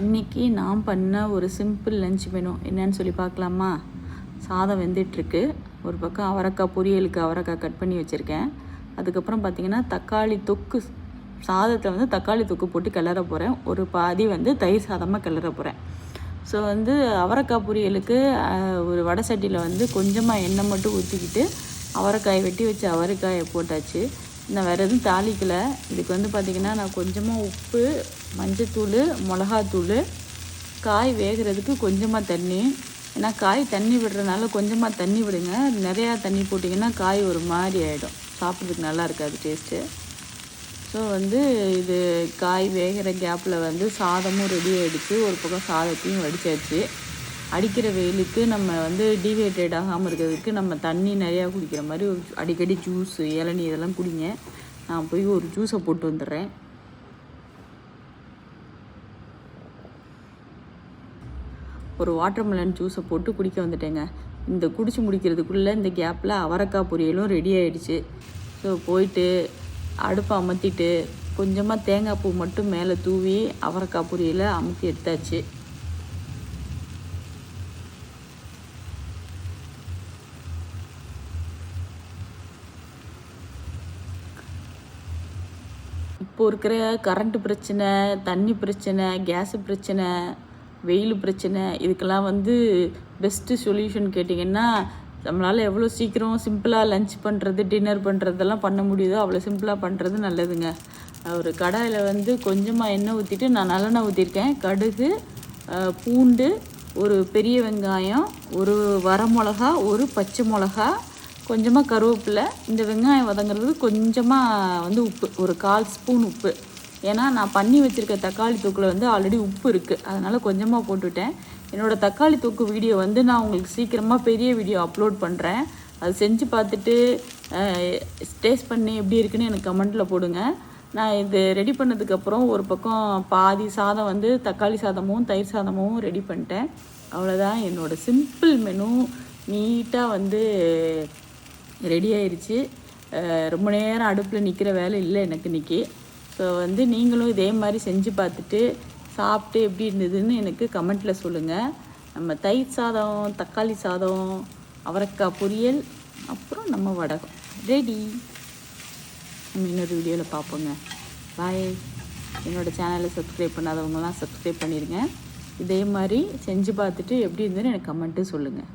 இன்றைக்கி நான் பண்ண ஒரு சிம்பிள் லஞ்ச் மெனு என்னன்னு சொல்லி பார்க்கலாமா? சாதம் வெந்துட்டுருக்கு. ஒரு பக்கம் அவரைக்காய் பொரியலுக்கு அவரைக்காய் கட் பண்ணி வச்சுருக்கேன். அதுக்கப்புறம் பார்த்திங்கன்னா தக்காளி தொக்கு, சாதத்தில் வந்து தக்காளி தொக்கு போட்டு கிளற போகிறேன். ஒரு பாதி வந்து தயிர் சாதமாக கிளற போகிறேன். ஸோ வந்து அவரைக்காய் பொரியலுக்கு ஒரு வடை சட்டியில் வந்து கொஞ்சமாக எண்ணெய் மட்டும் ஊற்றிக்கிட்டு அவரைக்காயை வெட்டி வச்சு அவரைக்காயை போட்டாச்சு. நான் வேறு எதுவும் தாளிக்கலை. இதுக்கு வந்து பார்த்திங்கன்னா நான் கொஞ்சமாக உப்பு, மஞ்சத்தூள், மிளகாத்தூள், காய் வேகிறதுக்கு கொஞ்சமாக தண்ணி. ஏன்னா காய் தண்ணி விடுறதுனால கொஞ்சமாக தண்ணி விடுங்க. நிறையா தண்ணி போட்டிங்கன்னா காய் ஒரு மாதிரி ஆகிடும், சாப்பிட்றதுக்கு நல்லா இருக்காது டேஸ்ட்டு. ஸோ வந்து இது காய் வேகிற கேப்பில் வந்து சாதமும் ரெடி ஆகிடுச்சு. ஒரு பக்கம் சாதத்தையும் வடித்தாச்சு. அடிக்கிற வெயிலுக்கு நம்ம வந்து டீஹைட்ரேட் ஆகாமல் இருக்கிறதுக்கு நம்ம தண்ணி நிறையா குடிக்கிற மாதிரி ஒரு அடிக்கடி ஜூஸு, இளநீ இதெல்லாம் குடிங்க. நான் போய் ஒரு ஜூஸை போட்டு வந்துடுறேன். ஒரு வாட்டர்மெலன் ஜூஸை போட்டு குடிக்க வந்துட்டேங்க. இந்த குடிச்சு முடிக்கிறதுக்குள்ளே இந்த கேப்பில் அவரைக்காய் பொரியலும் ரெடி ஆகிடுச்சு. ஸோ போயிட்டு அடுப்பை அமர்த்திட்டு கொஞ்சமாக தேங்காய் பூ மட்டும் மேலே தூவி அவரைக்காய் பொரியலை அமுத்தி எடுத்தாச்சு. இப்போது இருக்கிற கரண்ட்டு பிரச்சனை, தண்ணி பிரச்சனை, கேஸு பிரச்சனை, வெயில் பிரச்சனை, இதுக்கெல்லாம் வந்து பெஸ்ட்டு சொல்யூஷன் கேட்டிங்கன்னா, நம்மளால் எவ்வளோ சீக்கிரம் சிம்பிளாக லன்ச் பண்ணுறது, டின்னர் பண்ணுறதெல்லாம் பண்ண முடியுதோ அவ்வளோ சிம்பிளாக பண்ணுறது நல்லதுங்க. ஒரு கடாயில் வந்து கொஞ்சமாக எண்ணெய் ஊற்றிட்டு நான் நல்லெண்ணெய் ஊற்றிருக்கேன். கடுகு, பூண்டு, ஒரு பெரிய வெங்காயம், ஒரு வரமிளகா, ஒரு பச்சை மிளகா, கொஞ்சமாக கருவேப்பிலை. இந்த வெங்காயம் வதங்கிறது கொஞ்சமாக வந்து உப்பு, ஒரு 1/4 ஸ்பூன் உப்பு. ஏன்னா நான் பண்ணி வச்சுருக்க தக்காளி தொக்கில் வந்து ஆல்ரெடி உப்பு இருக்குது, அதனால் கொஞ்சமாக போட்டுவிட்டேன். என்னோடய தக்காளி தொக்கு வீடியோ வந்து நான் உங்களுக்கு சீக்கிரமாக பெரிய வீடியோ அப்லோட் பண்ணுறேன். அது செஞ்சு பார்த்துட்டு டேஸ்ட் பண்ணி எப்படி இருக்குன்னு எனக்கு கமெண்ட்டில் போடுங்க. நான் இது ரெடி பண்ணதுக்கப்புறம் ஒரு பக்கம் பாதி சாதம் வந்து தக்காளி சாதமும் தயிர் சாதமும் ரெடி பண்ணிட்டேன். அவ்வளோதான், என்னோடய சிம்பிள் மெனு நீட்டாக வந்து ரெடி ஆயிடுச்சு. ரொம்ப நேரம் அடுப்பில் நிற்கிற வேலை இல்லை எனக்கு இன்றைக்கி. ஸோ வந்து நீங்களும் இதே மாதிரி செஞ்சு பார்த்துட்டு சாப்பிட்டு எப்படி இருந்ததுன்னு எனக்கு கமெண்ட்டில் சொல்லுங்கள். நம்ம தயிர் சாதம், தக்காளி சாதம், அவரைக்காய் பொரியல், அப்புறம் நம்ம வடகம் ரெடி. நம்ம இன்னொரு வீடியோவில் பார்ப்போங்க. பாய். என்னோடய சேனலை சப்ஸ்கிரைப் பண்ணாதவங்கலாம் சப்ஸ்கிரைப் பண்ணிடுங்க. இதே மாதிரி செஞ்சு பார்த்துட்டு எப்படி இருந்ததுன்னு எனக்கு கமெண்ட்டு சொல்லுங்கள்.